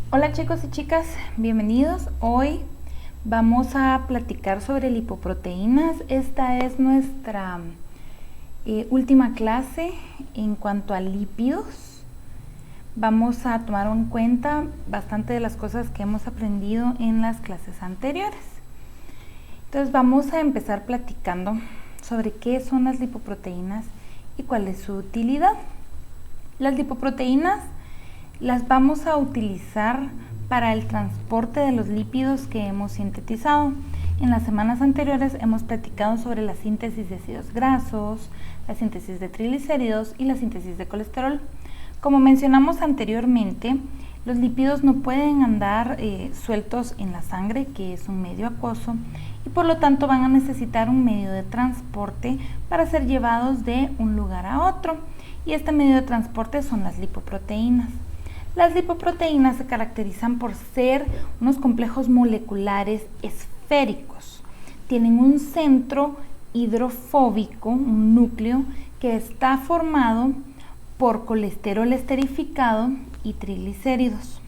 Hola chicos y chicas, bienvenidos. Hoy vamos a platicar sobre lipoproteínas. Esta es nuestra última clase en cuanto a lípidos. Vamos a tomar en cuenta bastante de las cosas que hemos aprendido en las clases anteriores. Entonces vamos a empezar platicando sobre qué son las lipoproteínas y cuál es su utilidad. Las lipoproteínas las vamos a utilizar para el transporte de los lípidos que hemos sintetizado. En las semanas anteriores hemos platicado sobre la síntesis de ácidos grasos, la síntesis de triglicéridos y la síntesis de colesterol. Como mencionamos anteriormente, los lípidos no pueden andar sueltos en la sangre, que es un medio acuoso, y por lo tanto van a necesitar un medio de transporte para ser llevados de un lugar a otro. Y este medio de transporte son las lipoproteínas. Las lipoproteínas se caracterizan por ser unos complejos moleculares esféricos. Tienen un centro hidrofóbico, un núcleo, que está formado por colesterol esterificado y triglicéridos.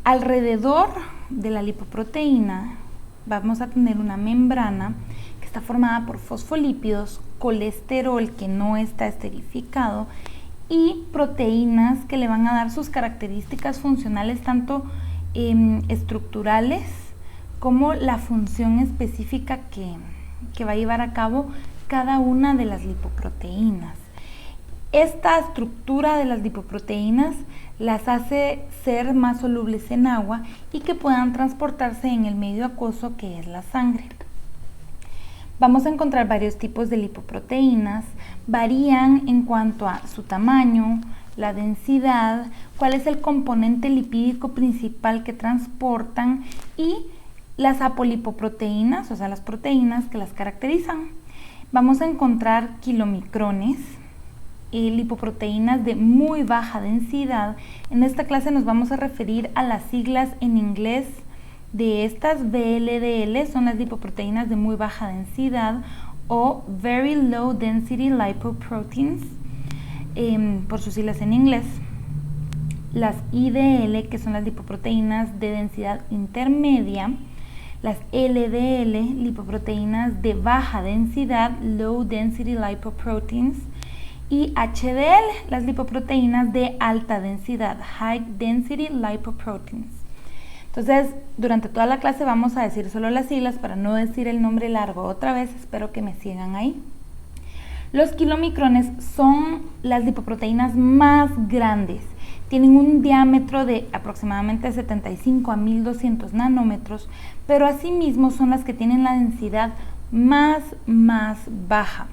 Alrededor de la lipoproteína vamos a tener una membrana que está formada por fosfolípidos, colesterol que no está esterificado y proteínas que le van a dar sus características funcionales tanto estructurales como la función específica que va a llevar a cabo cada una de las lipoproteínas. Esta estructura de las lipoproteínas las hace ser más solubles en agua y que puedan transportarse en el medio acuoso que es la sangre. Vamos a encontrar varios tipos de lipoproteínas, varían en cuanto a su tamaño, la densidad, cuál es el componente lipídico principal que transportan y las apolipoproteínas, o sea, las proteínas que las caracterizan. Vamos a encontrar kilomicrones, lipoproteínas de muy baja densidad. En esta clase nos vamos a referir a las siglas en inglés de estas. VLDL son las lipoproteínas de muy baja densidad o Very Low Density Lipoproteins, por sus siglas en inglés. Las IDL, que son las lipoproteínas de densidad intermedia. Las LDL, lipoproteínas de baja densidad, Low Density Lipoproteins. Y HDL, las lipoproteínas de alta densidad, High Density Lipoproteins. Entonces, durante toda la clase vamos a decir solo las siglas para no decir el nombre largo otra vez. Espero que me sigan ahí. Los kilomicrones son las lipoproteínas más grandes. Tienen un diámetro de aproximadamente 75 a 1200 nanómetros, pero asimismo son las que tienen la densidad más baja.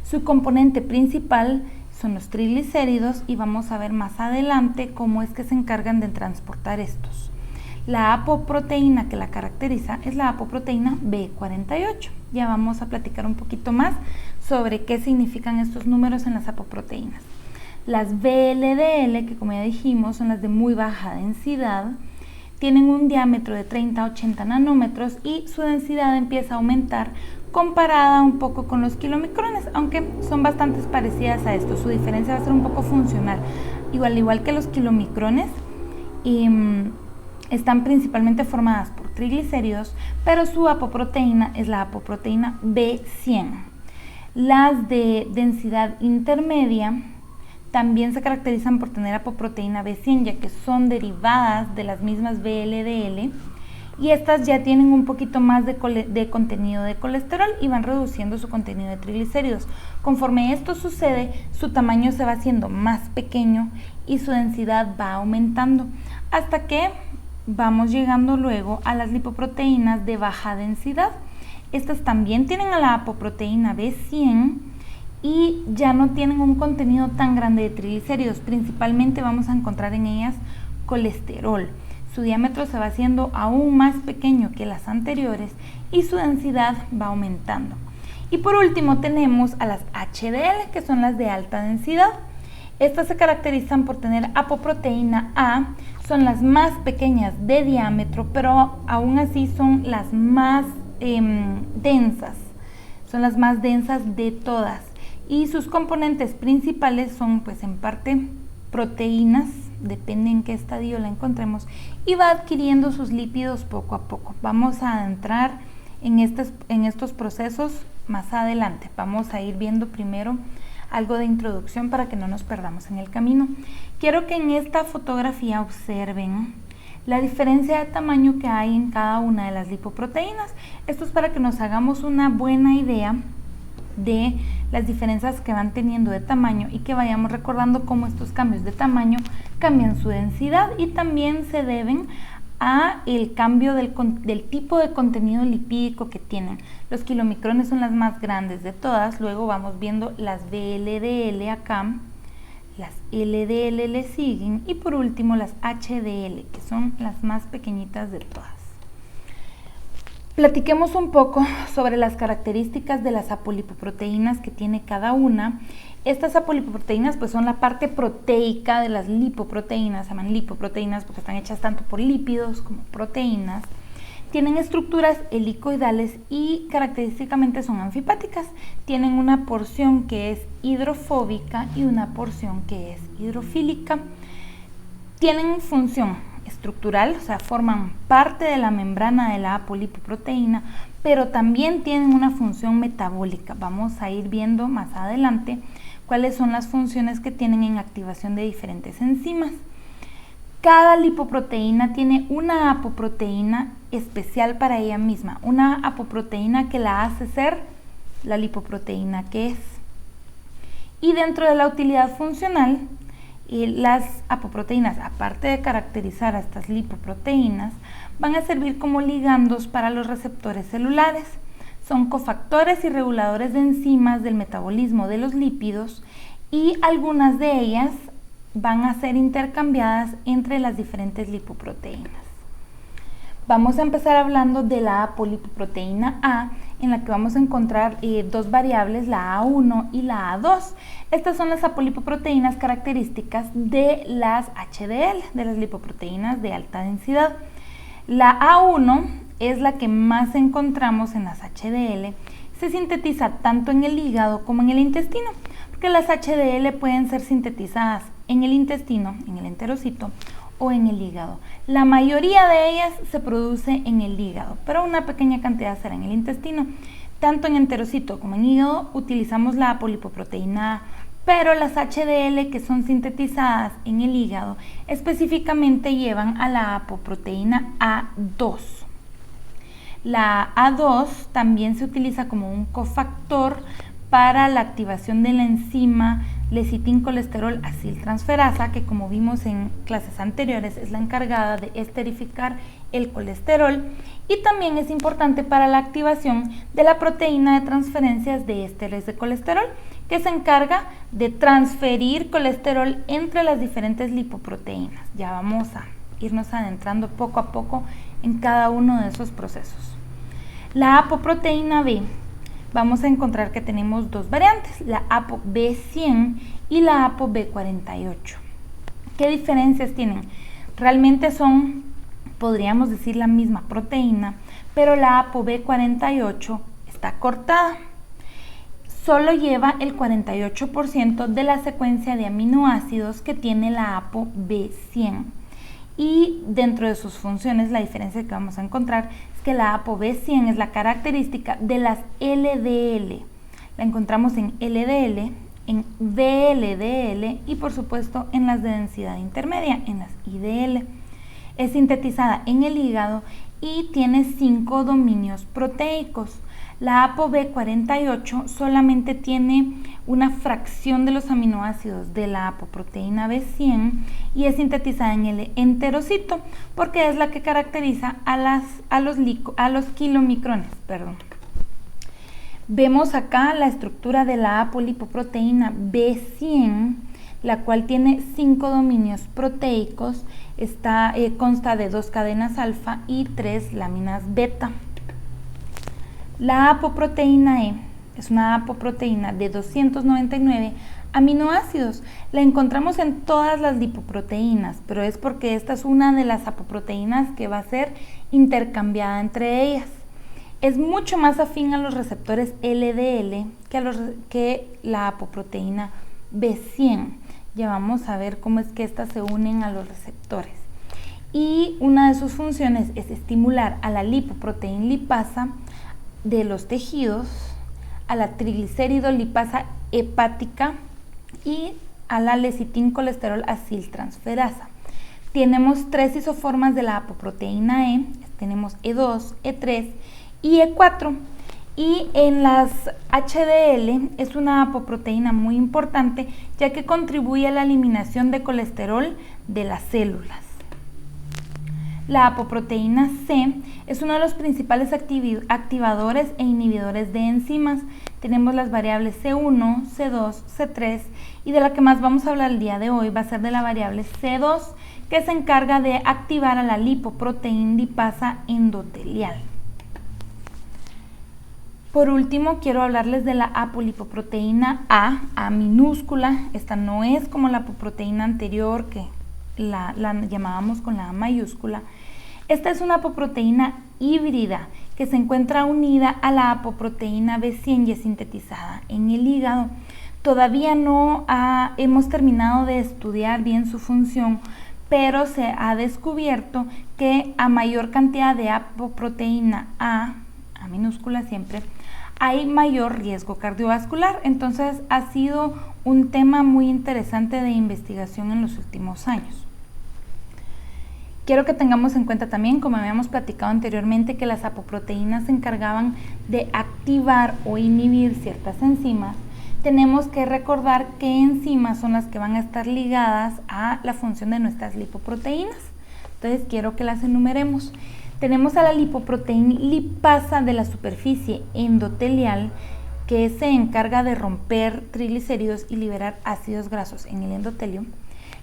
Su componente principal son los triglicéridos y vamos a ver más adelante cómo es que se encargan de transportar estos. La apoproteína que la caracteriza es la apoproteína B48. Ya vamos a platicar un poquito más sobre qué significan estos números en las apoproteínas. Las VLDL, que como ya dijimos son las de muy baja densidad, tienen un diámetro de 30 a 80 nanómetros y su densidad empieza a aumentar comparada un poco con los kilomicrones, aunque son bastante parecidas a esto. Su diferencia va a ser un poco funcional. Igual que los kilomicrones, están principalmente formadas por triglicéridos, pero su apoproteína es la apoproteína B100. Las de densidad intermedia también se caracterizan por tener apoproteína B100, ya que son derivadas de las mismas VLDL, y estas ya tienen un poquito más de contenido de colesterol y van reduciendo su contenido de triglicéridos. Conforme esto sucede, su tamaño se va haciendo más pequeño y su densidad va aumentando, hasta que vamos llegando luego a las lipoproteínas de baja densidad. Estas también tienen a la apoproteína B100 y ya no tienen un contenido tan grande de triglicéridos. Principalmente vamos a encontrar en ellas colesterol. Su diámetro se va haciendo aún más pequeño que las anteriores y su densidad va aumentando. Y por último tenemos a las HDL, que son las de alta densidad. Estas se caracterizan por tener apoproteína A, son las más pequeñas de diámetro, pero aún así son las más densas. Son las más densas de todas. Y sus componentes principales son, pues en parte, proteínas depende en qué estadio la encontremos, y va adquiriendo sus lípidos poco a poco. Vamos a entrar en estos procesos más adelante. Vamos a ir viendo primero algo de introducción para que no nos perdamos en el camino. Quiero que en esta fotografía observen la diferencia de tamaño que hay en cada una de las lipoproteínas. Esto es para que nos hagamos una buena idea de las diferencias que van teniendo de tamaño y que vayamos recordando cómo estos cambios de tamaño cambian su densidad y también se deben a el cambio del tipo de contenido lipídico que tienen. Los kilomicrones son las más grandes de todas, luego vamos viendo las VLDL acá, las LDL le siguen y por último las HDL, que son las más pequeñitas de todas. Platiquemos un poco sobre las características de las apolipoproteínas que tiene cada una. Estas apolipoproteínas pues son la parte proteica de las lipoproteínas, se llaman lipoproteínas porque están hechas tanto por lípidos como proteínas. Tienen estructuras helicoidales y característicamente son anfipáticas. Tienen una porción que es hidrofóbica y una porción que es hidrofílica. Tienen función estructural, o sea, forman parte de la membrana de la apolipoproteína, pero también tienen una función metabólica. Vamos a ir viendo más adelante cuáles son las funciones que tienen en activación de diferentes enzimas. Cada lipoproteína tiene una apoproteína especial para ella misma, una apoproteína que la hace ser la lipoproteína que es. Y dentro de la utilidad funcional, las apoproteínas, aparte de caracterizar a estas lipoproteínas, van a servir como ligandos para los receptores celulares. Son cofactores y reguladores de enzimas del metabolismo de los lípidos y algunas de ellas van a ser intercambiadas entre las diferentes lipoproteínas. Vamos a empezar hablando de la apolipoproteína A, en la que vamos a encontrar dos variables, la A1 y la A2. Estas son las apolipoproteínas características de las HDL, de las lipoproteínas de alta densidad. La A1 es la que más encontramos en las HDL. Se sintetiza tanto en el hígado como en el intestino, porque las HDL pueden ser sintetizadas en el intestino, en el enterocito o en el hígado. La mayoría de ellas se produce en el hígado, pero una pequeña cantidad será en el intestino. Tanto en enterocito como en hígado utilizamos la apolipoproteína A, pero las HDL que son sintetizadas en el hígado específicamente llevan a la apoproteína A2. La A2 también se utiliza como un cofactor para la activación de la enzima lecitincolesterol aciltransferasa, que como vimos en clases anteriores es la encargada de esterificar el colesterol, y también es importante para la activación de la proteína de transferencias de ésteres de colesterol, que se encarga de transferir colesterol entre las diferentes lipoproteínas. Ya vamos a irnos adentrando poco a poco en cada uno de esos procesos. La apoproteína B, vamos a encontrar que tenemos dos variantes, la ApoB100 y la ApoB48. ¿Qué diferencias tienen? Realmente son, podríamos decir, la misma proteína, pero la ApoB48 está cortada. Solo lleva el 48% de la secuencia de aminoácidos que tiene la ApoB100. Y dentro de sus funciones, la diferencia que vamos a encontrar es que la ApoB100 es la característica de las LDL. La encontramos en LDL, en VLDL y por supuesto en las de densidad intermedia, en las IDL. Es sintetizada en el hígado y tiene 5 dominios proteicos. La ApoB48 solamente tiene una fracción de los aminoácidos de la apoproteína B100 y es sintetizada en el enterocito porque es la que caracteriza a los kilomicrones. Vemos acá la estructura de la apolipoproteína B100, la cual tiene 5 dominios proteicos, consta de 2 cadenas alfa y 3 láminas beta. La apoproteína E es una apoproteína de 299 aminoácidos. La encontramos en todas las lipoproteínas, pero es porque esta es una de las apoproteínas que va a ser intercambiada entre ellas. Es mucho más afín a los receptores LDL que la apoproteína B100, Ya vamos a ver cómo es que estas se unen a los receptores. Y una de sus funciones es estimular a la lipoproteína lipasa de los tejidos, a la triglicérido lipasa hepática y a la lecitincolesterol aciltransferasa. Tenemos 3 isoformas de la apoproteína E, tenemos E2, E3 y E4. Y en las HDL es una apoproteína muy importante ya que contribuye a la eliminación de colesterol de las células. La apoproteína C es uno de los principales activadores e inhibidores de enzimas. Tenemos las variables C1, C2, C3 y de la que más vamos a hablar el día de hoy va a ser de la variable C2 que se encarga de activar a la lipoproteína lipasa endotelial. Por último, quiero hablarles de la apolipoproteína A minúscula. Esta no es como la apoproteína anterior que la llamábamos con la A mayúscula. Esta es una apoproteína híbrida que se encuentra unida a la apoproteína B100 y es sintetizada en el hígado. Todavía no hemos terminado de estudiar bien su función, pero se ha descubierto que a mayor cantidad de apoproteína A minúscula siempre, hay mayor riesgo cardiovascular. Entonces ha sido un tema muy interesante de investigación en los últimos años. Quiero que tengamos en cuenta también, como habíamos platicado anteriormente, que las apoproteínas se encargaban de activar o inhibir ciertas enzimas. Tenemos que recordar qué enzimas son las que van a estar ligadas a la función de nuestras lipoproteínas. Entonces quiero que las enumeremos. Tenemos a la lipoproteína lipasa de la superficie endotelial que se encarga de romper triglicéridos y liberar ácidos grasos en el endotelio.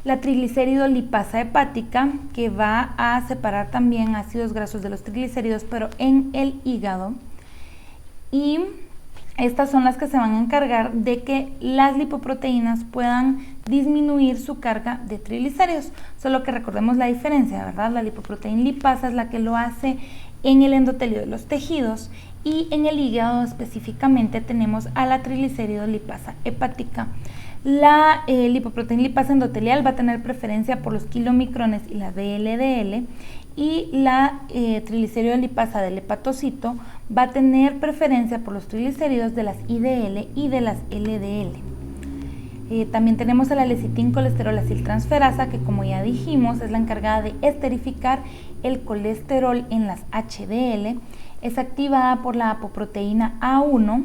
La triglicérido lipasa hepática que va a separar también ácidos grasos de los triglicéridos pero en el hígado. Y estas son las que se van a encargar de que las lipoproteínas puedan disminuir su carga de triglicéridos. Solo que recordemos la diferencia, ¿verdad? La lipoproteína lipasa es la que lo hace en el endotelio de los tejidos y en el hígado específicamente tenemos a la triglicérido lipasa hepática. La lipoproteína lipasa endotelial va a tener preferencia por los kilomicrones y la VLDL y la triglicérido lipasa del hepatocito va a tener preferencia por los triglicéridos de las IDL y de las LDL. También tenemos a la lecitincolesterol aciltransferasa que, como ya dijimos, es la encargada de esterificar el colesterol en las HDL. Es activada por la apoproteína A1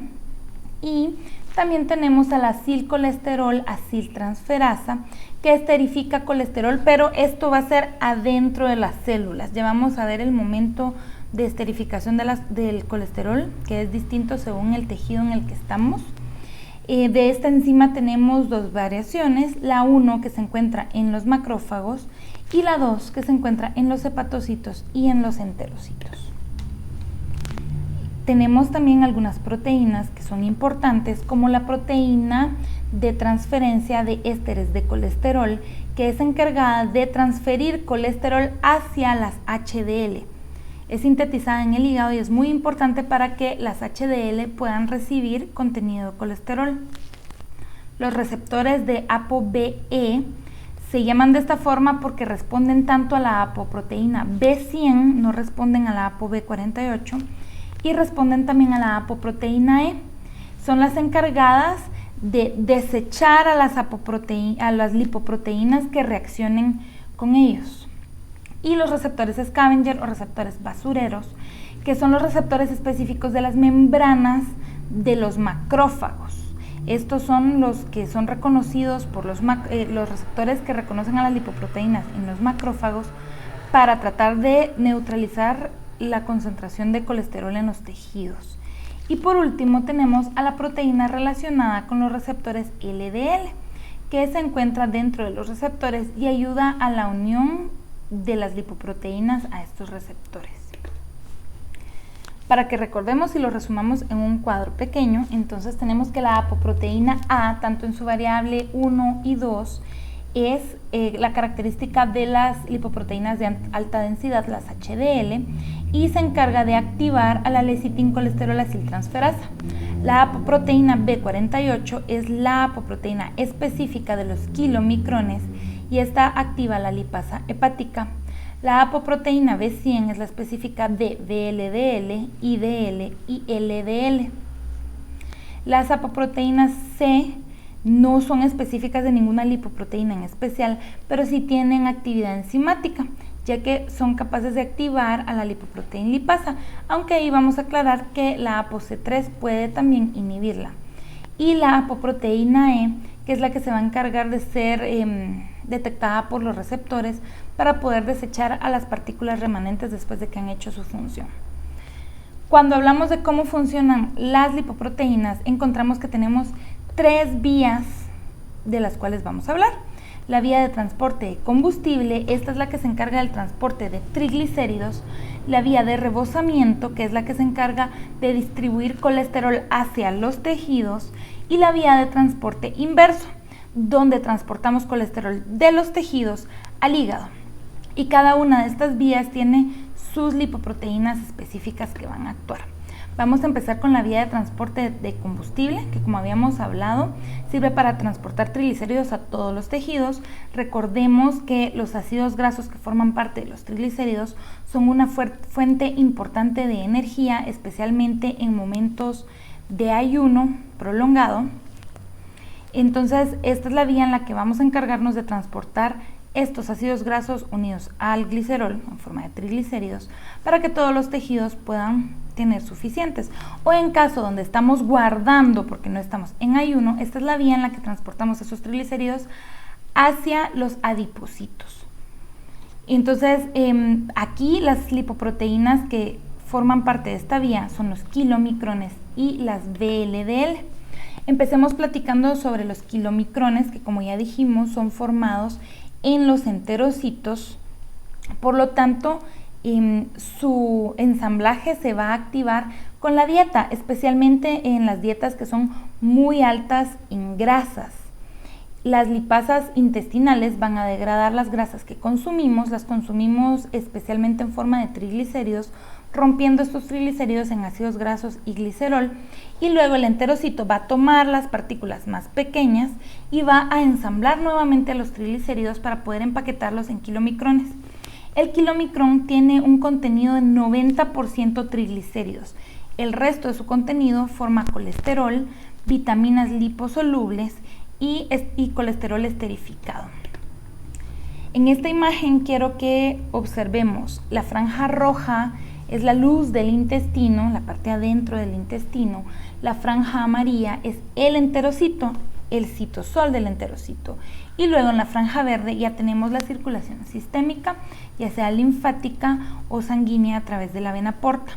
y también tenemos a la acilcolesterol aciltransferasa que esterifica colesterol, pero esto va a ser adentro de las células. Ya vamos a ver el momento de esterificación del colesterol, que es distinto según el tejido en el que estamos. De esta enzima tenemos 2 variaciones, la 1 que se encuentra en los macrófagos y la 2 que se encuentra en los hepatocitos y en los enterocitos. Tenemos también algunas proteínas que son importantes, como la proteína de transferencia de ésteres de colesterol, que es encargada de transferir colesterol hacia las HDL. Es sintetizada en el hígado y es muy importante para que las HDL puedan recibir contenido de colesterol. Los receptores de ApoBE se llaman de esta forma porque responden tanto a la apoproteína B100, no responden a la ApoB48, y responden también a la apoproteína E. Son las encargadas de desechar a las lipoproteínas que reaccionen con ellos. Y los receptores Scavenger o receptores basureros, que son los receptores específicos de las membranas de los macrófagos. Estos son los que son reconocidos por los receptores que reconocen a las lipoproteínas en los macrófagos para tratar de neutralizar la concentración de colesterol en los tejidos. Y por último tenemos a la proteína relacionada con los receptores LDL, que se encuentra dentro de los receptores y ayuda a la unión de las lipoproteínas a estos receptores. Para que recordemos y lo resumamos en un cuadro pequeño, entonces tenemos que la apoproteína A, tanto en su variable 1 y 2, es la característica de las lipoproteínas de alta densidad, las HDL, y se encarga de activar a la lecitincolesterol aciltransferasa. La apoproteína B48 es la apoproteína específica de los kilomicrones y esta activa la lipasa hepática. La apoproteína B100 es la específica de VLDL, IDL y LDL. Las apoproteínas C no son específicas de ninguna lipoproteína en especial, pero sí tienen actividad enzimática, ya que son capaces de activar a la lipoproteína lipasa, aunque ahí vamos a aclarar que la ApoC3 puede también inhibirla. Y la apoproteína E, que es la que se va a encargar de ser detectada por los receptores para poder desechar a las partículas remanentes después de que han hecho su función. Cuando hablamos de cómo funcionan las lipoproteínas, encontramos que tenemos 3 vías de las cuales vamos a hablar. La vía de transporte de combustible, esta es la que se encarga del transporte de triglicéridos. La vía de rebosamiento, que es la que se encarga de distribuir colesterol hacia los tejidos. Y la vía de transporte inverso, donde transportamos colesterol de los tejidos al hígado. Y cada una de estas vías tiene sus lipoproteínas específicas que van a actuar. Vamos a empezar con la vía de transporte de combustible, que como habíamos hablado, sirve para transportar triglicéridos a todos los tejidos. Recordemos que los ácidos grasos que forman parte de los triglicéridos son una fuente importante de energía, especialmente en momentos de ayuno prolongado. Entonces, esta es la vía en la que vamos a encargarnos de transportar estos ácidos grasos unidos al glicerol en forma de triglicéridos para que todos los tejidos puedan tener suficientes. O en caso donde estamos guardando porque no estamos en ayuno, esta es la vía en la que transportamos esos triglicéridos hacia los adipocitos. Entonces, aquí las lipoproteínas que forman parte de esta vía son los kilomicrones y las VLDL. Empecemos platicando sobre los kilomicrones, que como ya dijimos son formados en los enterocitos, por lo tanto su ensamblaje se va a activar con la dieta, especialmente en las dietas que son muy altas en grasas. Las lipasas intestinales van a degradar las grasas que consumimos, las consumimos especialmente en forma de triglicéridos, rompiendo estos triglicéridos en ácidos grasos y glicerol, y luego el enterocito va a tomar las partículas más pequeñas y va a ensamblar nuevamente a los triglicéridos para poder empaquetarlos en kilomicrones. El kilomicrón tiene un contenido de 90% triglicéridos. El resto de su contenido forma colesterol, vitaminas liposolubles y colesterol esterificado. En esta imagen quiero que observemos la franja roja es la luz del intestino, la parte adentro del intestino. La franja amarilla es el enterocito, el citosol del enterocito. Y luego en la franja verde ya tenemos la circulación sistémica, ya sea linfática o sanguínea a través de la vena porta.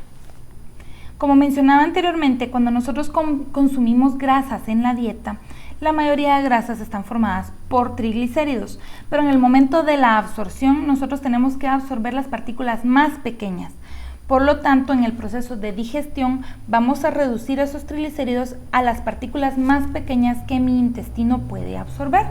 Como mencionaba anteriormente, cuando nosotros consumimos grasas en la dieta, la mayoría de grasas están formadas por triglicéridos, pero en el momento de la absorción nosotros tenemos que absorber las partículas más pequeñas. Por lo tanto, en el proceso de digestión vamos a reducir esos triglicéridos a las partículas más pequeñas que mi intestino puede absorber.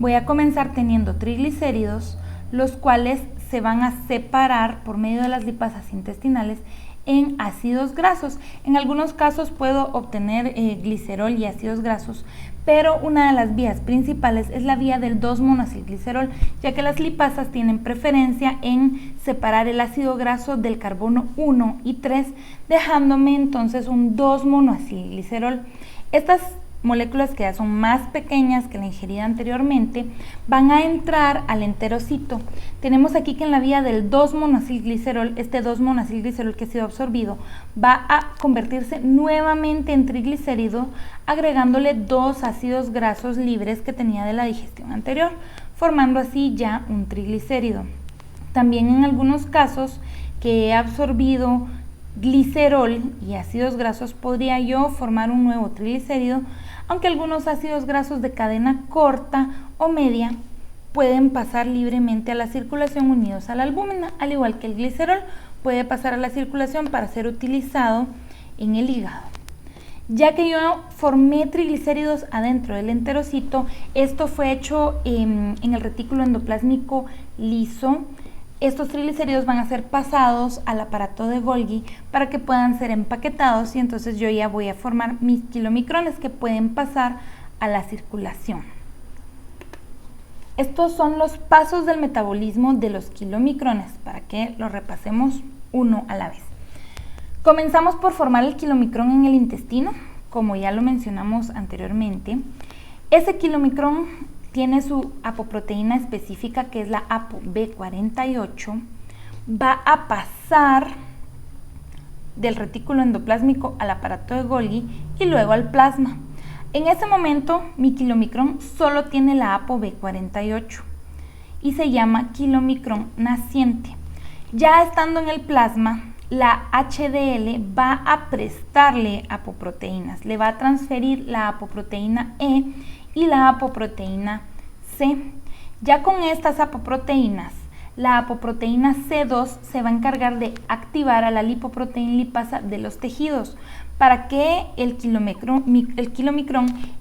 Voy a comenzar teniendo triglicéridos, los cuales se van a separar por medio de las lipasas intestinales en ácidos grasos. En algunos casos puedo obtener glicerol y ácidos grasos, pero una de las vías principales es la vía del 2-monacilglicerol, ya que las lipasas tienen preferencia en separar el ácido graso del carbono 1 y 3, dejándome entonces un 2-monacilglicerol. Estas moléculas que ya son más pequeñas que la ingerida anteriormente van a entrar al enterocito. Tenemos aquí que en la vía del 2-monacilglicerol, este 2-monacilglicerol que ha sido absorbido va a convertirse nuevamente en triglicérido, agregándole 2 ácidos grasos libres que tenía de la digestión anterior, formando así ya un triglicérido. También en algunos casos que he absorbido glicerol y ácidos grasos podría yo formar un nuevo triglicérido, aunque algunos ácidos grasos de cadena corta o media pueden pasar libremente a la circulación unidos a la albúmina, al igual que el glicerol puede pasar a la circulación para ser utilizado en el hígado. Ya que yo formé triglicéridos adentro del enterocito, esto fue hecho en el retículo endoplásmico liso, estos triglicéridos van a ser pasados al aparato de Golgi para que puedan ser empaquetados y entonces yo ya voy a formar mis kilomicrones que pueden pasar a la circulación. Estos son los pasos del metabolismo de los kilomicrones para que los repasemos uno a la vez. Comenzamos por formar el kilomicrón en el intestino, como ya lo mencionamos anteriormente. Ese kilomicrón tiene su apoproteína específica, que es la ApoB48, va a pasar del retículo endoplásmico al aparato de Golgi y luego al plasma. En ese momento, mi kilomicrón solo tiene la ApoB48 y se llama kilomicrón naciente. Ya estando en el plasma, la HDL va a prestarle apoproteínas, le va a transferir la apoproteína E y la apoproteína C. Ya con estas apoproteínas, la apoproteína C2 se va a encargar de activar a la lipoproteína lipasa de los tejidos para que el kilomicrón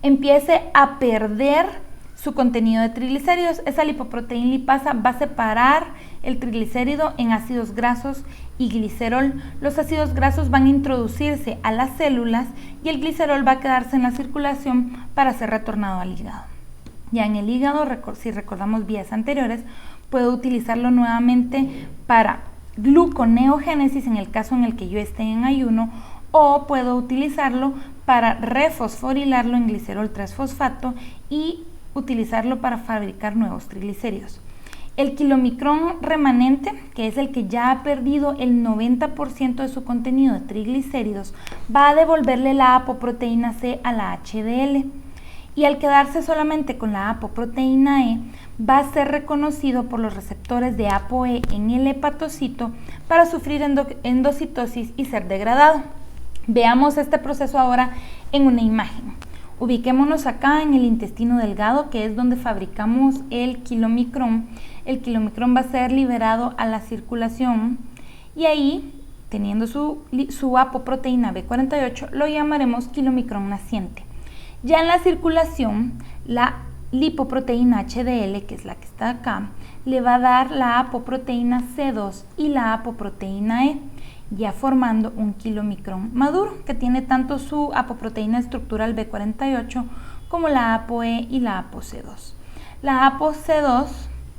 empiece a perder su contenido de triglicéridos. Esa lipoproteína lipasa va a separar el triglicérido en ácidos grasos y glicerol. Los ácidos grasos van a introducirse a las células y el glicerol va a quedarse en la circulación para ser retornado al hígado. Ya en el hígado, si recordamos vías anteriores, puedo utilizarlo nuevamente para gluconeogénesis en el caso en el que yo esté en ayuno, o puedo utilizarlo para refosforilarlo en glicerol 3-fosfato y utilizarlo para fabricar nuevos triglicéridos. El kilomicrón remanente, que es el que ya ha perdido el 90% de su contenido de triglicéridos, va a devolverle la apoproteína C a la HDL. Y al quedarse solamente con la apoproteína E, va a ser reconocido por los receptores de ApoE en el hepatocito para sufrir endocitosis y ser degradado. Veamos este proceso ahora en una imagen. Ubiquémonos acá en el intestino delgado, que es donde fabricamos el kilomicrón. El kilomicrón va a ser liberado a la circulación y ahí, teniendo su apoproteína B48, lo llamaremos kilomicrón naciente. Ya en la circulación, la lipoproteína HDL, que es la que está acá, le va a dar la apoproteína C2 y la apoproteína E, ya formando un kilomicrón maduro que tiene tanto su apoproteína estructural B48 como la ApoE y la ApoC2. La ApoC2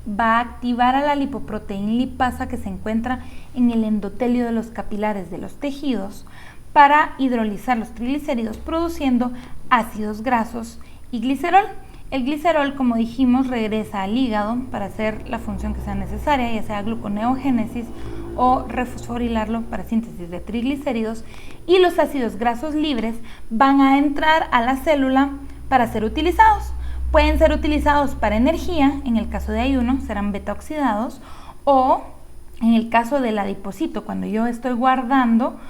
va a activar a la lipoproteína lipasa que se encuentra en el endotelio de los capilares de los tejidos para hidrolizar los triglicéridos produciendo ácidos grasos y glicerol. El glicerol, como dijimos, regresa al hígado para hacer la función que sea necesaria, ya sea gluconeogénesis o refosforilarlo para síntesis de triglicéridos, y los ácidos grasos libres van a entrar a la célula para ser utilizados. Pueden ser utilizados para energía, en el caso de ayuno serán beta oxidados, o en el caso del adipocito, cuando yo estoy guardando,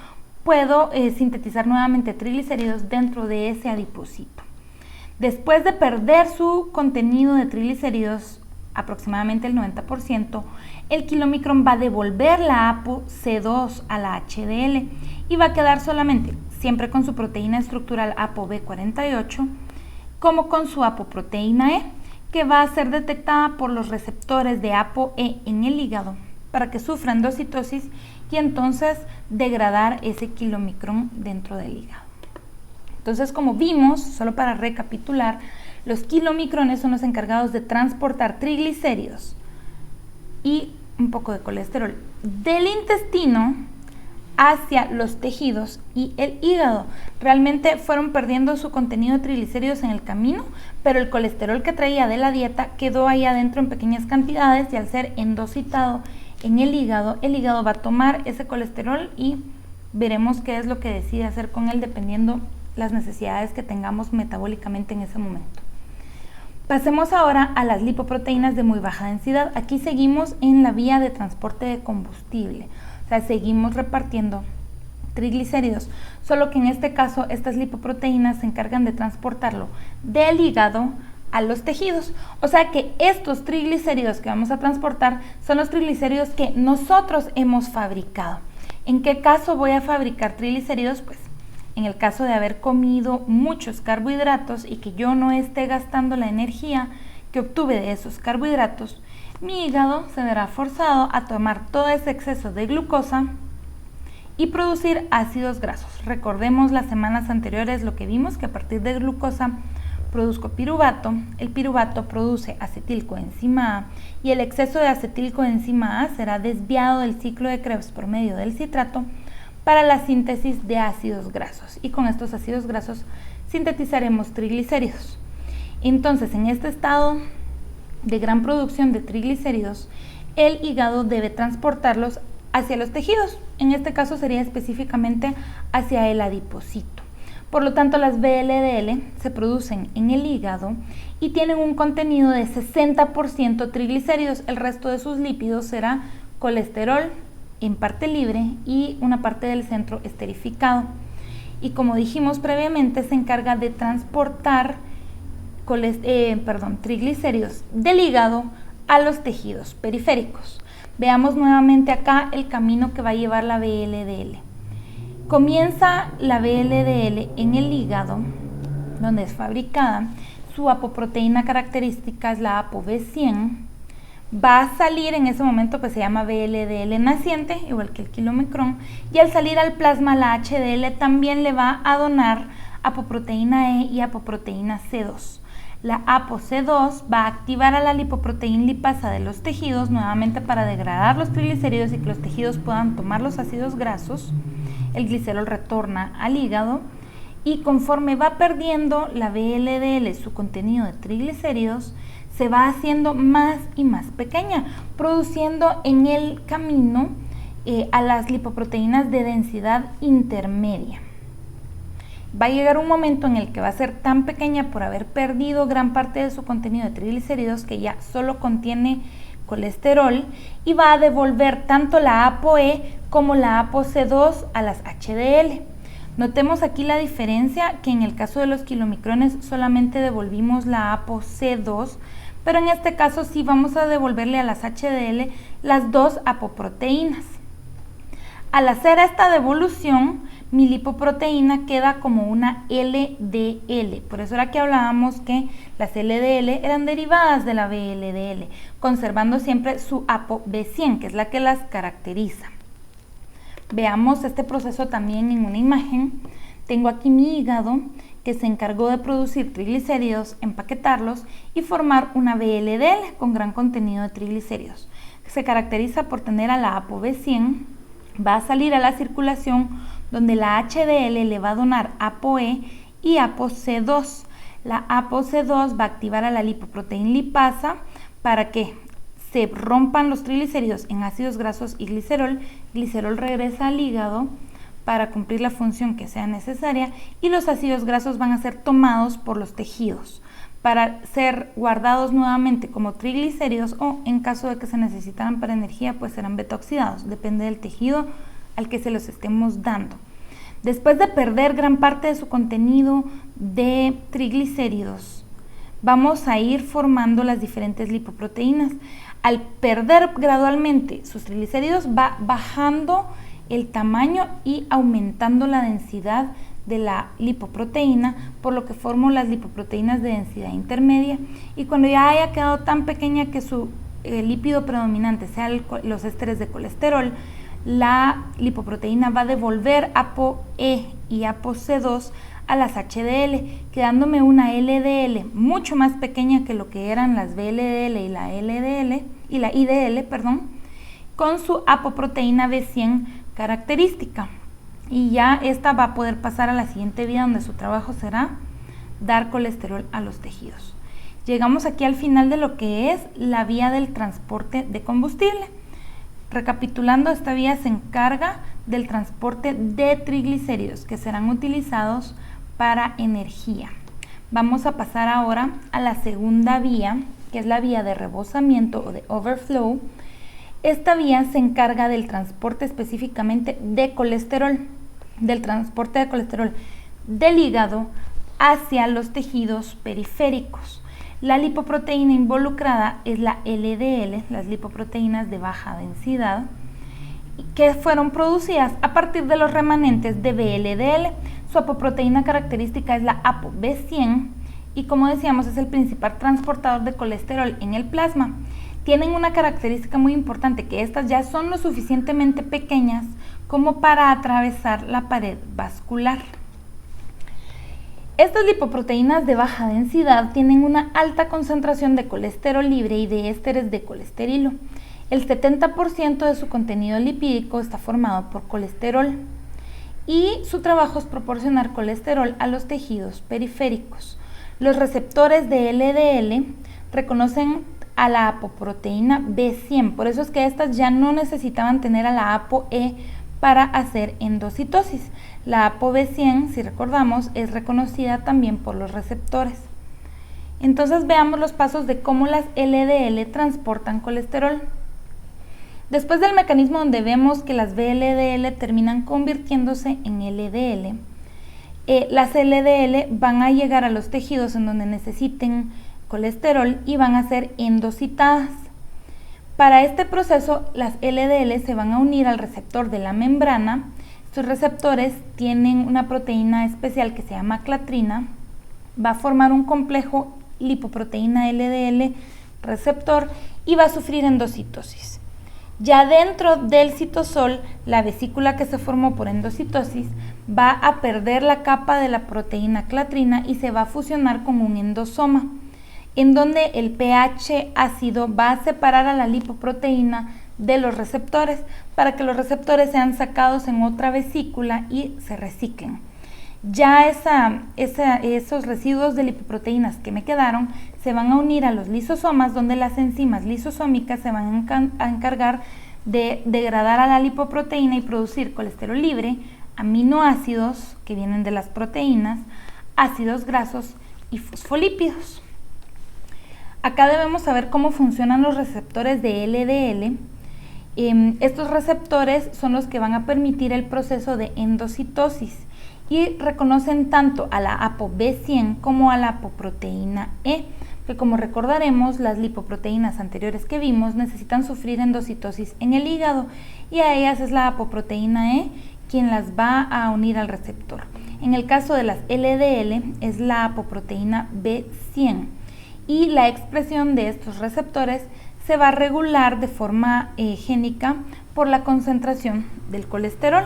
puedo sintetizar nuevamente triglicéridos dentro de ese adipocito. Después de perder su contenido de triglicéridos, aproximadamente el 90%, el kilomicrón va a devolver la ApoC2 a la HDL y va a quedar solamente, siempre con su proteína estructural ApoB48, como con su apoproteína E, que va a ser detectada por los receptores de ApoE en el hígado para que sufra endocitosis y entonces degradar ese kilomicrón dentro del hígado. Entonces, como vimos, solo para recapitular, los kilomicrones son los encargados de transportar triglicéridos y un poco de colesterol del intestino hacia los tejidos y el hígado. Realmente fueron perdiendo su contenido de triglicéridos en el camino, pero el colesterol que traía de la dieta quedó ahí adentro en pequeñas cantidades y al ser endocitado en el hígado va a tomar ese colesterol y veremos qué es lo que decide hacer con él dependiendo las necesidades que tengamos metabólicamente en ese momento. Pasemos ahora a las lipoproteínas de muy baja densidad. Aquí seguimos en la vía de transporte de combustible, o sea, seguimos repartiendo triglicéridos, solo que en este caso estas lipoproteínas se encargan de transportarlo del hígado a los tejidos. O sea que estos triglicéridos que vamos a transportar son los triglicéridos que nosotros hemos fabricado. ¿En qué caso voy a fabricar triglicéridos? Pues en el caso de haber comido muchos carbohidratos y que yo no esté gastando la energía que obtuve de esos carbohidratos, mi hígado se verá forzado a tomar todo ese exceso de glucosa y producir ácidos grasos. Recordemos las semanas anteriores lo que vimos, que a partir de glucosa produzco piruvato, el piruvato produce acetilcoenzima A y el exceso de acetilcoenzima A será desviado del ciclo de Krebs por medio del citrato para la síntesis de ácidos grasos, y con estos ácidos grasos sintetizaremos triglicéridos. Entonces, en este estado de gran producción de triglicéridos, el hígado debe transportarlos hacia los tejidos, en este caso sería específicamente hacia el adipocito. Por lo tanto, las VLDL se producen en el hígado y tienen un contenido de 60% triglicéridos. El resto de sus lípidos será colesterol en parte libre y una parte del centro esterificado. Y como dijimos previamente, se encarga de transportar triglicéridos del hígado a los tejidos periféricos. Veamos nuevamente acá el camino que va a llevar la VLDL. Comienza la VLDL en el hígado, donde es fabricada. Su apoproteína característica es la ApoB100. Va a salir en ese momento, pues se llama VLDL naciente, igual que el kilomicrón, y al salir al plasma la HDL también le va a donar apoproteína E y apoproteína C2. La ApoC2 va a activar a la lipoproteína lipasa de los tejidos nuevamente para degradar los triglicéridos y que los tejidos puedan tomar los ácidos grasos. El glicerol retorna al hígado y conforme va perdiendo la VLDL su contenido de triglicéridos, se va haciendo más y más pequeña, produciendo en el camino a las lipoproteínas de densidad intermedia. Va a llegar un momento en el que va a ser tan pequeña por haber perdido gran parte de su contenido de triglicéridos que ya solo contiene colesterol y va a devolver tanto la ApoE como la ApoC2 a las HDL. Notemos aquí la diferencia, que en el caso de los kilomicrones solamente devolvimos la ApoC2, pero en este caso sí vamos a devolverle a las HDL las dos apoproteínas. Al hacer esta devolución, mi lipoproteína queda como una LDL. Por eso era que hablábamos que las LDL eran derivadas de la VLDL, conservando siempre su ApoB100, que es la que las caracteriza. Veamos este proceso también en una imagen. Tengo aquí mi hígado que se encargó de producir triglicéridos, empaquetarlos y formar una VLDL con gran contenido de triglicéridos. Se caracteriza por tener a la ApoB100, va a salir a la circulación donde la HDL le va a donar ApoE y ApoC2. La ApoC2 va a activar a la lipoproteína lipasa para que se rompan los triglicéridos en ácidos grasos y glicerol. Glicerol regresa al hígado para cumplir la función que sea necesaria y los ácidos grasos van a ser tomados por los tejidos para ser guardados nuevamente como triglicéridos o en caso de que se necesitaran para energía, pues serán beta-oxidados, depende del tejido al que se los estemos dando. Después de perder gran parte de su contenido de triglicéridos, vamos a ir formando las diferentes lipoproteínas. Al perder gradualmente sus triglicéridos va bajando el tamaño y aumentando la densidad de la lipoproteína, por lo que formo las lipoproteínas de densidad intermedia, y cuando ya haya quedado tan pequeña que su lípido predominante sea los ésteres de colesterol, la lipoproteína va a devolver ApoE y ApoC2 a las HDL, quedándome una LDL mucho más pequeña que lo que eran las VLDL y la IDL, con su apoproteína B100 característica. Y ya esta va a poder pasar a la siguiente vía, donde su trabajo será dar colesterol a los tejidos. Llegamos aquí al final de lo que es la vía del transporte de combustible. Recapitulando, esta vía se encarga del transporte de triglicéridos que serán utilizados para energía. Vamos a pasar ahora a la segunda vía, que es la vía de rebosamiento o de overflow. Esta vía se encarga del transporte específicamente de colesterol, del hígado hacia los tejidos periféricos. La lipoproteína involucrada es la LDL, las lipoproteínas de baja densidad, que fueron producidas a partir de los remanentes de VLDL. Su apoproteína característica es la ApoB100 y, como decíamos, es el principal transportador de colesterol en el plasma. tienen una característica muy importante, que estas ya son lo suficientemente pequeñas como para atravesar la pared vascular. Estas lipoproteínas de baja densidad tienen una alta concentración de colesterol libre y de ésteres de colesterilo. El 70% de su contenido lipídico está formado por colesterol y su trabajo es proporcionar colesterol a los tejidos periféricos. Los receptores de LDL reconocen a la apoproteína B100, por eso es que estas ya no necesitaban tener a la ApoE para hacer endocitosis. La ApoB100, si recordamos, es reconocida también por los receptores. Entonces veamos los pasos de cómo las LDL transportan colesterol. Después del mecanismo donde vemos que las VLDL terminan convirtiéndose en LDL, las LDL van a llegar a los tejidos en donde necesiten colesterol y van a ser endocitadas. Para este proceso, las LDL se van a unir al receptor de la membrana. Estos receptores tienen una proteína especial que se llama clatrina. Va a formar un complejo lipoproteína LDL receptor y va a sufrir endocitosis. Ya dentro del citosol, la vesícula que se formó por endocitosis va a perder la capa de la proteína clatrina y se va a fusionar con un endosoma, en donde el pH ácido va a separar a la lipoproteína de los receptores para que los receptores sean sacados en otra vesícula y se reciclen. Ya esos residuos de lipoproteínas que me quedaron se van a unir a los lisosomas, donde las enzimas lisosómicas se van a encargar de degradar a la lipoproteína y producir colesterol libre, aminoácidos que vienen de las proteínas, ácidos grasos y fosfolípidos. Acá debemos saber cómo funcionan los receptores de LDL. Estos receptores son los que van a permitir el proceso de endocitosis y reconocen tanto a la ApoB100 como a la apoproteína E, que como recordaremos, las lipoproteínas anteriores que vimos necesitan sufrir endocitosis en el hígado y a ellas es la apoproteína E quien las va a unir al receptor. En el caso de las LDL es la apoproteína B100 y la expresión de estos receptores se va a regular de forma génica por la concentración del colesterol.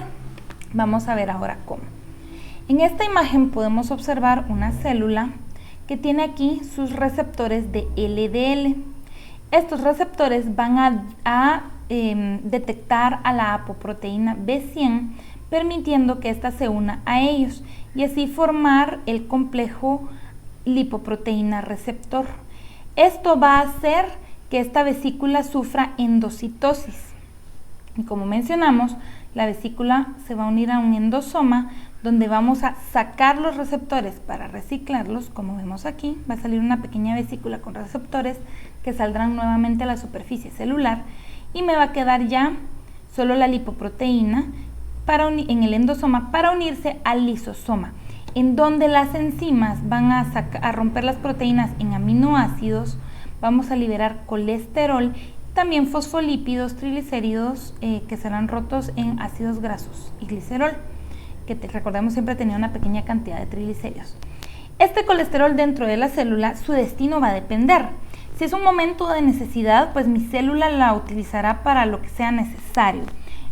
Vamos a ver ahora cómo. En esta imagen podemos observar una célula que tiene aquí sus receptores de LDL. Estos receptores van a detectar a la apoproteína B100, permitiendo que ésta se una a ellos y así formar el complejo lipoproteína receptor. Esto va a hacer que esta vesícula sufra endocitosis. Y como mencionamos, la vesícula se va a unir a un endosoma donde vamos a sacar los receptores para reciclarlos, como vemos aquí. Va a salir una pequeña vesícula con receptores que saldrán nuevamente a la superficie celular y me va a quedar ya solo la lipoproteína en el endosoma para unirse al lisosoma, en donde las enzimas van a romper las proteínas en aminoácidos. Vamos a liberar colesterol, también fosfolípidos, triglicéridos que serán rotos en ácidos grasos y glicerol, que recordemos siempre tenía una pequeña cantidad de triglicéridos. Este colesterol dentro de la célula, su destino va a depender. Si es un momento de necesidad, pues mi célula la utilizará para lo que sea necesario.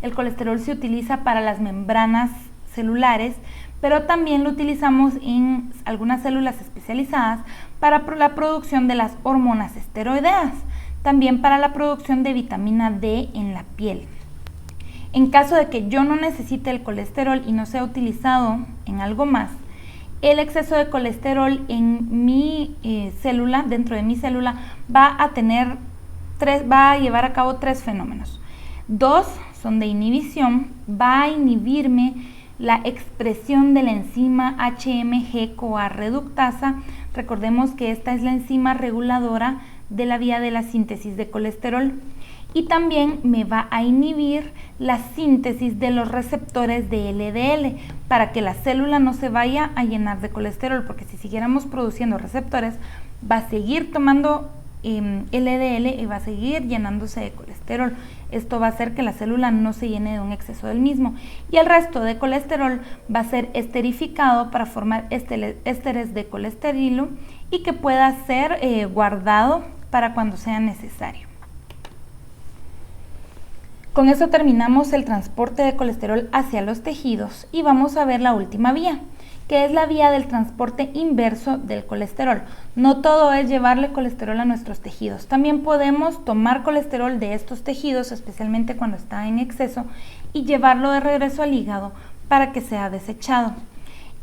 El colesterol se utiliza para las membranas celulares, pero también lo utilizamos en algunas células especializadas para la producción de las hormonas esteroideas, también para la producción de vitamina D en la piel. En caso de que yo no necesite el colesterol y no sea utilizado en algo más, el exceso de colesterol en mi célula, dentro de mi célula, va a llevar a cabo tres fenómenos. Dos son de inhibición, va a inhibirme la expresión de la enzima HMG-CoA reductasa. Recordemos que esta es la enzima reguladora de la vía de la síntesis de colesterol. Y también me va a inhibir la síntesis de los receptores de LDL para que la célula no se vaya a llenar de colesterol, porque si siguiéramos produciendo receptores va a seguir tomando LDL y va a seguir llenándose de colesterol. Esto va a hacer que la célula no se llene de un exceso del mismo y el resto de colesterol va a ser esterificado para formar ésteres de colesterilo y que pueda ser guardado para cuando sea necesario. Con eso terminamos el transporte de colesterol hacia los tejidos y vamos a ver la última vía, que es la vía del transporte inverso del colesterol. No todo es llevarle colesterol a nuestros tejidos. También podemos tomar colesterol de estos tejidos, especialmente cuando está en exceso, y llevarlo de regreso al hígado para que sea desechado.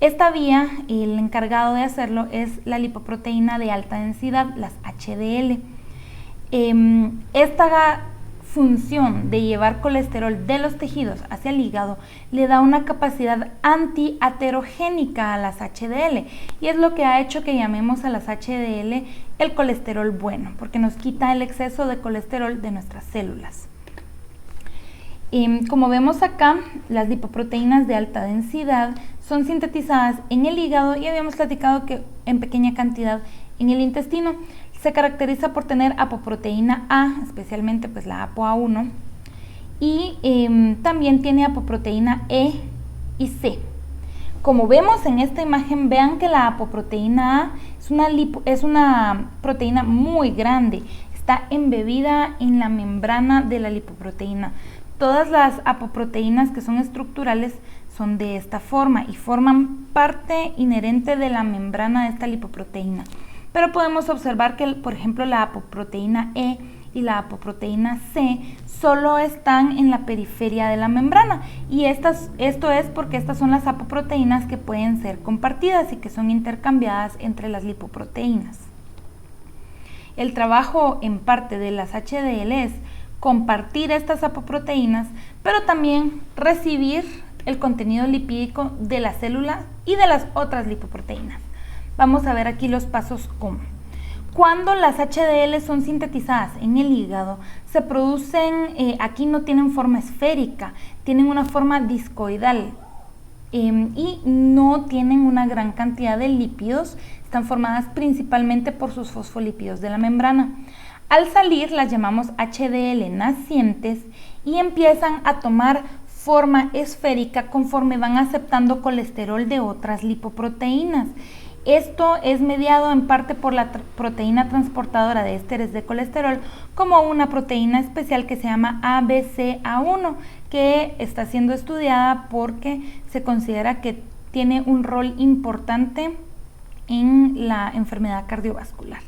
Esta vía, el encargado de hacerlo es la lipoproteína de alta densidad, las HDL. Esta función de llevar colesterol de los tejidos hacia el hígado le da una capacidad antiaterogénica a las HDL y es lo que ha hecho que llamemos a las HDL el colesterol bueno, porque nos quita el exceso de colesterol de nuestras células. Como vemos acá, las lipoproteínas de alta densidad son sintetizadas en el hígado y habíamos platicado que en pequeña cantidad en el intestino. Se caracteriza por tener apoproteína A, especialmente pues la ApoA1, y también tiene apoproteína E y C. Como vemos en esta imagen, vean que la apoproteína A es una proteína muy grande, está embebida en la membrana de la lipoproteína. Todas las apoproteínas que son estructurales son de esta forma y forman parte inherente de la membrana de esta lipoproteína. Pero podemos observar que, por ejemplo, la apoproteína E y la apoproteína C solo están en la periferia de la membrana y esto es porque estas son las apoproteínas que pueden ser compartidas y que son intercambiadas entre las lipoproteínas. El trabajo en parte de las HDL es compartir estas apoproteínas, pero también recibir el contenido lipídico de la célula y de las otras lipoproteínas. Vamos a ver aquí los pasos cómo. Cuando las HDL son sintetizadas en el hígado, se producen, aquí no tienen forma esférica, tienen una forma discoidal y no tienen una gran cantidad de lípidos, están formadas principalmente por sus fosfolípidos de la membrana. Al salir las llamamos HDL nacientes y empiezan a tomar forma esférica conforme van aceptando colesterol de otras lipoproteínas. Esto es mediado en parte por la proteína transportadora de ésteres de colesterol, como una proteína especial que se llama ABCA1, que está siendo estudiada porque se considera que tiene un rol importante en la enfermedad cardiovascular.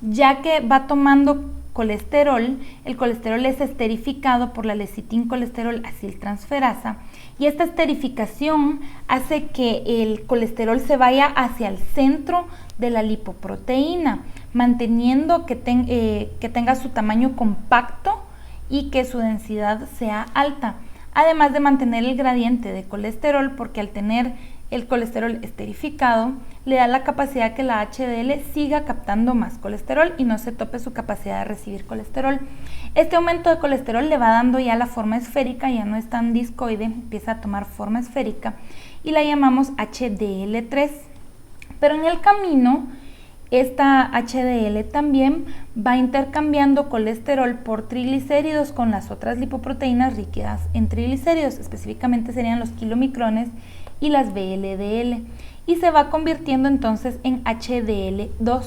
Ya que va tomando colesterol, el colesterol es esterificado por la lecitincolesterol aciltransferasa y esta esterificación hace que el colesterol se vaya hacia el centro de la lipoproteína, manteniendo que tenga su tamaño compacto y que su densidad sea alta, además de mantener el gradiente de colesterol, porque al tener el colesterol esterificado le da la capacidad que la HDL siga captando más colesterol y no se tope su capacidad de recibir colesterol. Este aumento de colesterol le va dando ya la forma esférica, ya no es tan discoide, empieza a tomar forma esférica y la llamamos HDL3. Pero en el camino, esta HDL también va intercambiando colesterol por triglicéridos con las otras lipoproteínas riquas en triglicéridos, específicamente serían los kilomicrones y las VLDL, y se va convirtiendo entonces en HDL2.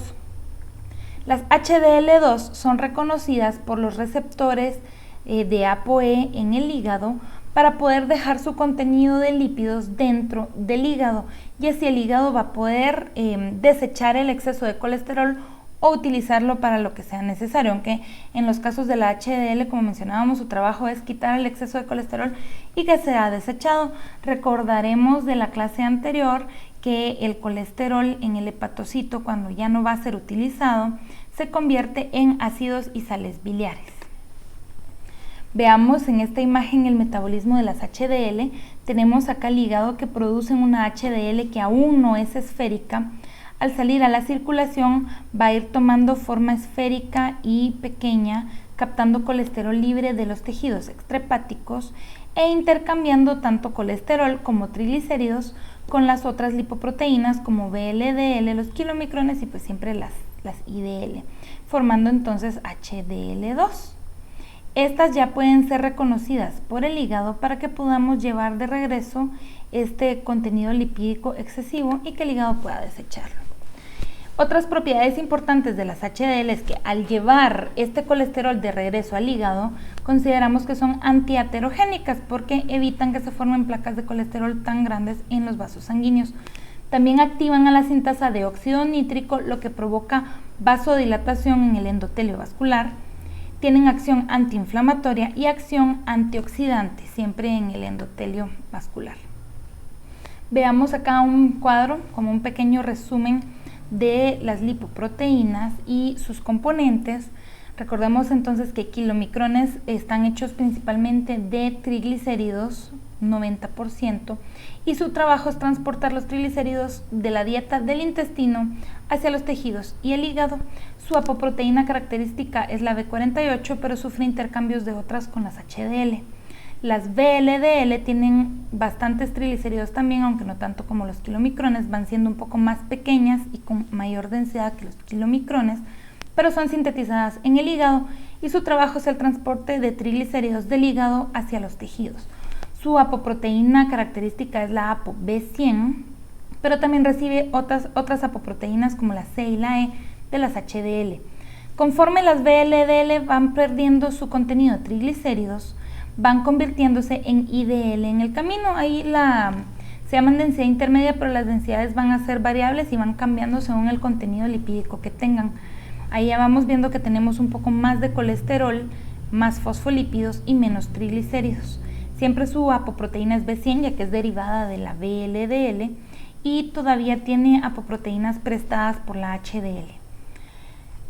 Las HDL2 son reconocidas por los receptores de ApoE en el hígado para poder dejar su contenido de lípidos dentro del hígado, y así el hígado va a poder desechar el exceso de colesterol o utilizarlo para lo que sea necesario, aunque en los casos de la HDL, como mencionábamos, su trabajo es quitar el exceso de colesterol y que sea desechado. Recordaremos de la clase anterior que el colesterol en el hepatocito, cuando ya no va a ser utilizado, se convierte en ácidos y sales biliares. Veamos en esta imagen el metabolismo de las HDL. Tenemos acá el hígado que produce una HDL que aún no es esférica. Al salir a la circulación va a ir tomando forma esférica y pequeña, captando colesterol libre de los tejidos extrahepáticos e intercambiando tanto colesterol como triglicéridos con las otras lipoproteínas como VLDL, los kilomicrones y pues siempre las IDL, formando entonces HDL2. Estas ya pueden ser reconocidas por el hígado para que podamos llevar de regreso este contenido lipídico excesivo y que el hígado pueda desecharlo. Otras propiedades importantes de las HDL es que al llevar este colesterol de regreso al hígado, consideramos que son antiaterogénicas porque evitan que se formen placas de colesterol tan grandes en los vasos sanguíneos. También activan a la sintasa de óxido nítrico, lo que provoca vasodilatación en el endotelio vascular. Tienen acción antiinflamatoria y acción antioxidante, siempre en el endotelio vascular. Veamos acá un cuadro como un pequeño resumen de las lipoproteínas y sus componentes. Recordemos entonces que kilomicrones están hechos principalmente de triglicéridos, 90%, y su trabajo es transportar los triglicéridos de la dieta del intestino hacia los tejidos y el hígado. Su apoproteína característica es la B48, pero sufre intercambios de otras con las HDL. Las VLDL tienen bastantes triglicéridos también, aunque no tanto como los kilomicrones, van siendo un poco más pequeñas y con mayor densidad que los kilomicrones, pero son sintetizadas en el hígado y su trabajo es el transporte de triglicéridos del hígado hacia los tejidos. Su apoproteína característica es la ApoB100, pero también recibe otras apoproteínas como la C y la E de las HDL. Conforme las VLDL van perdiendo su contenido de triglicéridos, van convirtiéndose en IDL en el camino. Ahí se llaman densidad intermedia, pero las densidades van a ser variables y van cambiando según el contenido lipídico que tengan. Ahí ya vamos viendo que tenemos un poco más de colesterol, más fosfolípidos y menos triglicéridos. Siempre su apoproteína es B100, ya que es derivada de la VLDL, y todavía tiene apoproteínas prestadas por la HDL.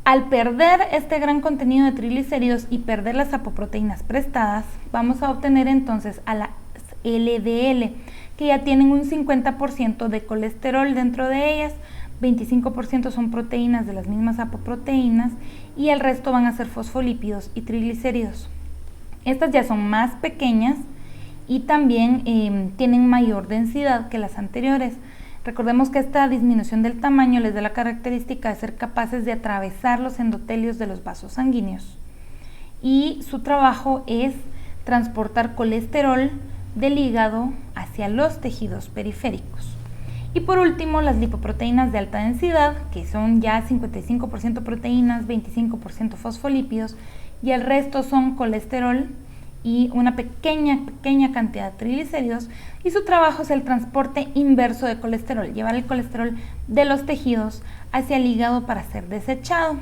Al perder este gran contenido de triglicéridos y perder las apoproteínas prestadas, vamos a obtener entonces a las LDL, que ya tienen un 50% de colesterol dentro de ellas, 25% son proteínas de las mismas apoproteínas y el resto van a ser fosfolípidos y triglicéridos. Estas ya son más pequeñas y también tienen mayor densidad que las anteriores. Recordemos que esta disminución del tamaño les da la característica de ser capaces de atravesar los endotelios de los vasos sanguíneos y su trabajo es transportar colesterol del hígado hacia los tejidos periféricos. Y por último, las lipoproteínas de alta densidad, que son ya 55% proteínas, 25% fosfolípidos y el resto son colesterol y una pequeña cantidad de triglicéridos, y su trabajo es el transporte inverso de colesterol, llevar el colesterol de los tejidos hacia el hígado para ser desechado.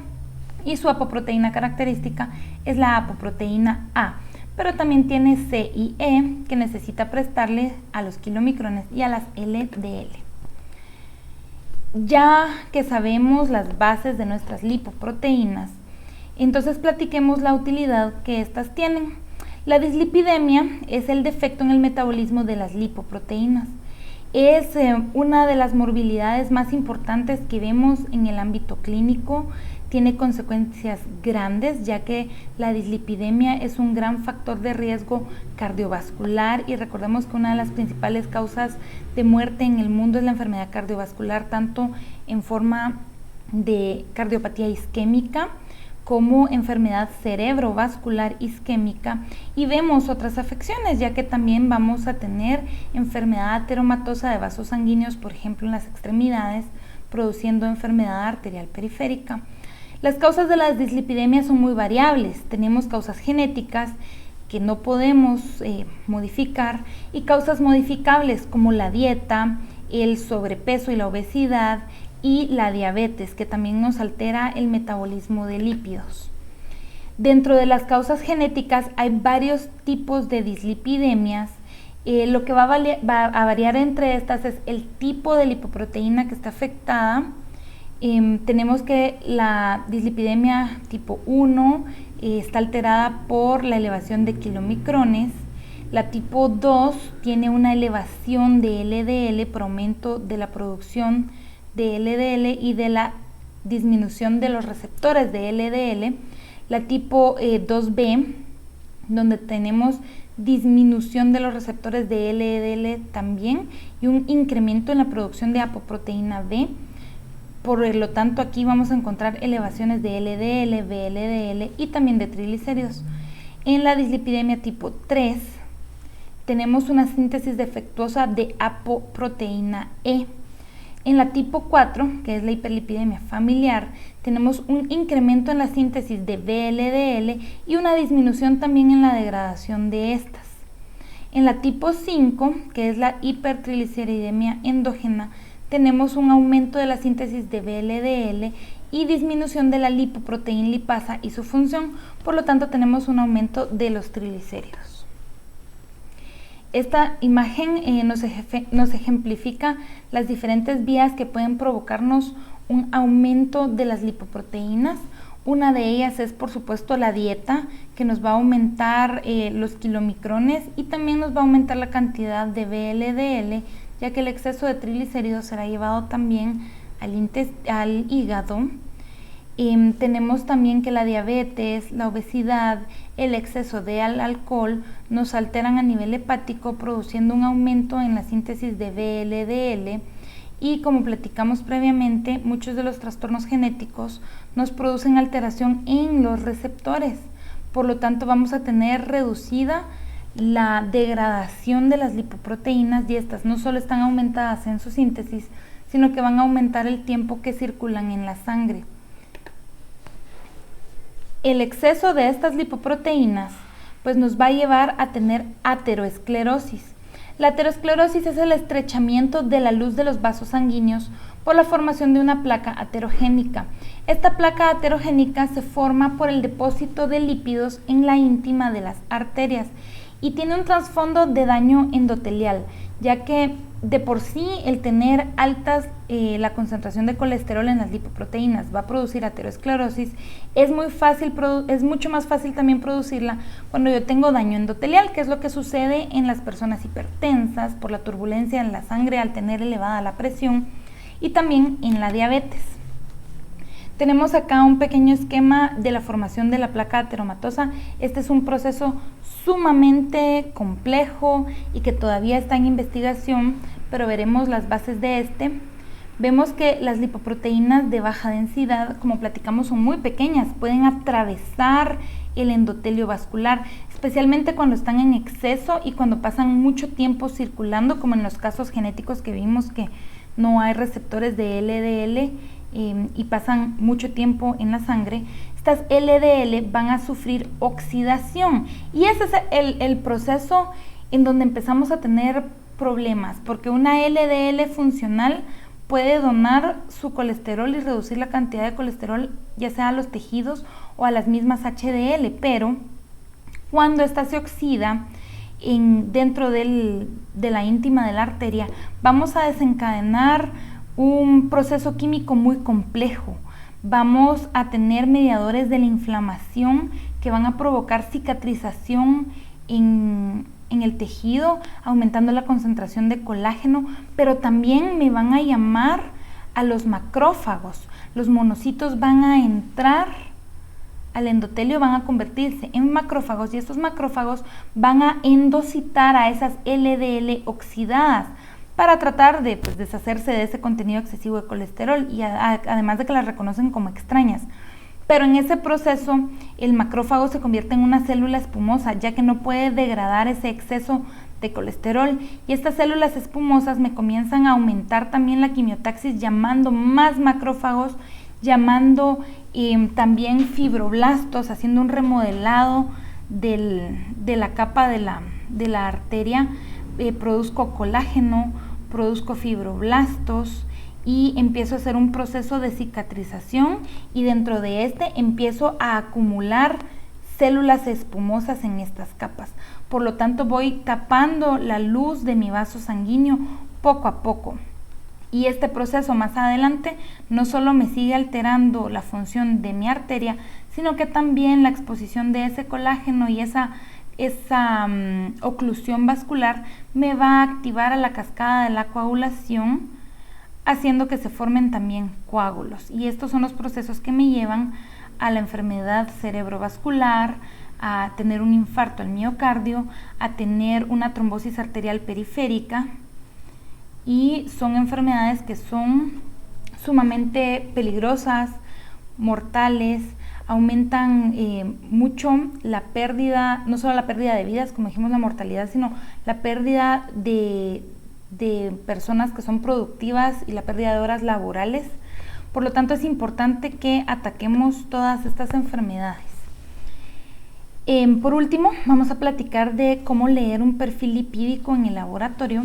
Y su apoproteína característica es la apoproteína A, pero también tiene C y E que necesita prestarle a los kilomicrones y a las LDL. Ya que sabemos las bases de nuestras lipoproteínas, entonces platiquemos la utilidad que estas tienen. La dislipidemia es el defecto en el metabolismo de las lipoproteínas. Es una de las morbilidades más importantes que vemos en el ámbito clínico. Tiene consecuencias grandes, ya que la dislipidemia es un gran factor de riesgo cardiovascular, y recordemos que una de las principales causas de muerte en el mundo es la enfermedad cardiovascular, tanto en forma de cardiopatía isquémica como enfermedad cerebrovascular isquémica, y vemos otras afecciones, ya que también vamos a tener enfermedad ateromatosa de vasos sanguíneos, por ejemplo en las extremidades, produciendo enfermedad arterial periférica. Las causas de las dislipidemias son muy variables. Tenemos causas genéticas que no podemos modificar y causas modificables como la dieta, el sobrepeso y la obesidad, y la diabetes, que también nos altera el metabolismo de lípidos. Dentro de las causas genéticas hay varios tipos de dislipidemias. Lo que va a variar entre estas es el tipo de lipoproteína que está afectada. Tenemos que la dislipidemia tipo 1 está alterada por la elevación de kilomicrones. La tipo 2 tiene una elevación de LDL por aumento de la producción de LDL y de la disminución de los receptores de LDL. La tipo 2B, donde tenemos disminución de los receptores de LDL también y un incremento en la producción de apoproteína B. Por lo tanto, aquí vamos a encontrar elevaciones de LDL, VLDL y también de triglicéridos. En la dislipidemia tipo 3 tenemos una síntesis defectuosa de apoproteína E. En la tipo 4, que es la hiperlipidemia familiar, tenemos un incremento en la síntesis de VLDL y una disminución también en la degradación de estas. En la tipo 5, que es la hipertrigliceridemia endógena, tenemos un aumento de la síntesis de VLDL y disminución de la lipoproteína lipasa y su función, por lo tanto tenemos un aumento de los triglicéridos. Esta imagen nos ejemplifica las diferentes vías que pueden provocarnos un aumento de las lipoproteínas. Una de ellas es, por supuesto, la dieta, que nos va a aumentar los kilomicrones y también nos va a aumentar la cantidad de VLDL, ya que el exceso de triglicéridos será llevado también al hígado. Tenemos también que la diabetes, la obesidad, el exceso de alcohol nos alteran a nivel hepático, produciendo un aumento en la síntesis de VLDL. Y como platicamos previamente, muchos de los trastornos genéticos nos producen alteración en los receptores. Por lo tanto, vamos a tener reducida la degradación de las lipoproteínas y estas no solo están aumentadas en su síntesis, sino que van a aumentar el tiempo que circulan en la sangre. El exceso de estas lipoproteínas pues nos va a llevar a tener ateroesclerosis. La aterosclerosis es el estrechamiento de la luz de los vasos sanguíneos por la formación de una placa aterogénica. Esta placa aterogénica se forma por el depósito de lípidos en la íntima de las arterias y tiene un trasfondo de daño endotelial, ya que de por sí el tener altas la concentración de colesterol en las lipoproteínas va a producir aterosclerosis. Es mucho más fácil también producirla cuando yo tengo daño endotelial, que es lo que sucede en las personas hipertensas por la turbulencia en la sangre al tener elevada la presión y también en la diabetes. Tenemos acá un pequeño esquema de la formación de la placa ateromatosa. Este es un proceso sumamente complejo y que todavía está en investigación, pero veremos las bases de este. Vemos que las lipoproteínas de baja densidad, como platicamos, son muy pequeñas, pueden atravesar el endotelio vascular, especialmente cuando están en exceso y cuando pasan mucho tiempo circulando, como en los casos genéticos que vimos que no hay receptores de LDL y pasan mucho tiempo en la sangre. Estas LDL van a sufrir oxidación y ese es el proceso en donde empezamos a tener problemas, porque una LDL funcional puede donar su colesterol y reducir la cantidad de colesterol, ya sea a los tejidos o a las mismas HDL, pero cuando esta se oxida dentro de la íntima de la arteria, vamos a desencadenar un proceso químico muy complejo. Vamos a tener mediadores de la inflamación que van a provocar cicatrización en el tejido, aumentando la concentración de colágeno, pero también me van a llamar a los macrófagos. Los monocitos van a entrar al endotelio, van a convertirse en macrófagos y estos macrófagos van a endocitar a esas LDL oxidadas para tratar de deshacerse de ese contenido excesivo de colesterol y además de que las reconocen como extrañas. Pero en ese proceso el macrófago se convierte en una célula espumosa, ya que no puede degradar ese exceso de colesterol y estas células espumosas me comienzan a aumentar también la quimiotaxis, llamando más macrófagos, llamando también fibroblastos, haciendo un remodelado de la capa de la arteria. Produzco colágeno, produzco fibroblastos y empiezo a hacer un proceso de cicatrización y dentro de este empiezo a acumular células espumosas en estas capas. Por lo tanto, voy tapando la luz de mi vaso sanguíneo poco a poco. Y este proceso más adelante no solo me sigue alterando la función de mi arteria, sino que también la exposición de ese colágeno y esa oclusión vascular me va a activar a la cascada de la coagulación, haciendo que se formen también coágulos. Y estos son los procesos que me llevan a la enfermedad cerebrovascular, a tener un infarto al miocardio, a tener una trombosis arterial periférica, y son enfermedades que son sumamente peligrosas, mortales, aumentan mucho la pérdida, no solo la pérdida de vidas, como dijimos, la mortalidad, sino la pérdida de de personas que son productivas y la pérdida de horas laborales. Por lo tanto, es importante que ataquemos todas estas enfermedades. Por último, vamos a platicar de cómo leer un perfil lipídico en el laboratorio.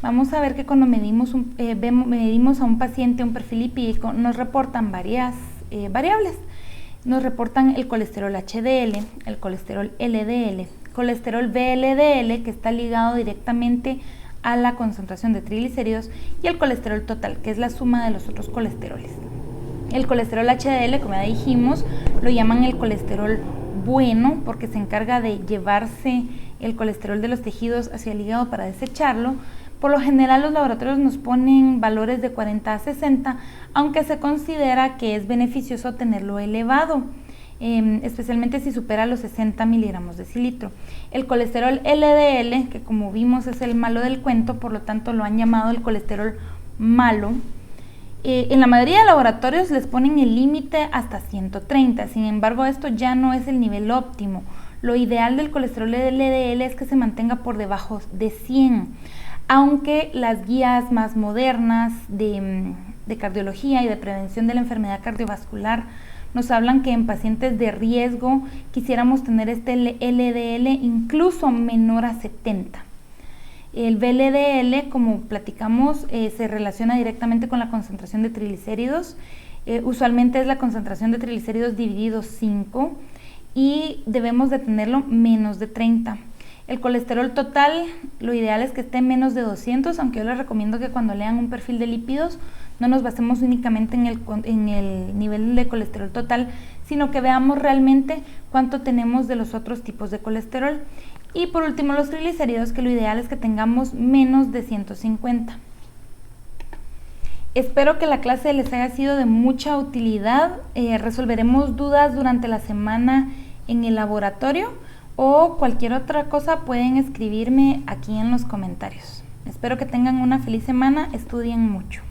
Vamos a ver que cuando medimos a un paciente un perfil lipídico, nos reportan varias variables. Nos reportan el colesterol HDL, el colesterol LDL, colesterol VLDL, que está ligado directamente a la concentración de triglicéridos, y el colesterol total, que es la suma de los otros colesteroles. El colesterol HDL, como ya dijimos, lo llaman el colesterol bueno porque se encarga de llevarse el colesterol de los tejidos hacia el hígado para desecharlo. Por lo general los laboratorios nos ponen valores de 40 a 60, aunque se considera que es beneficioso tenerlo elevado, especialmente si supera los 60 miligramos de decilitro. El colesterol LDL, que como vimos es el malo del cuento, por lo tanto lo han llamado el colesterol malo. En la mayoría de laboratorios les ponen el límite hasta 130, sin embargo esto ya no es el nivel óptimo. Lo ideal del colesterol LDL es que se mantenga por debajo de 100, aunque las guías más modernas de cardiología y de prevención de la enfermedad cardiovascular nos hablan que en pacientes de riesgo quisiéramos tener este LDL incluso menor a 70. El VLDL, como platicamos, se relaciona directamente con la concentración de triglicéridos. Usualmente es la concentración de triglicéridos dividido 5 y debemos de tenerlo menos de 30. El colesterol total, lo ideal es que esté menos de 200, aunque yo les recomiendo que cuando lean un perfil de lípidos no nos basemos únicamente en el nivel de colesterol total, sino que veamos realmente cuánto tenemos de los otros tipos de colesterol. Y por último, los triglicéridos, que lo ideal es que tengamos menos de 150. Espero que la clase les haya sido de mucha utilidad. Resolveremos dudas durante la semana en el laboratorio, o cualquier otra cosa pueden escribirme aquí en los comentarios. Espero que tengan una feliz semana, estudien mucho.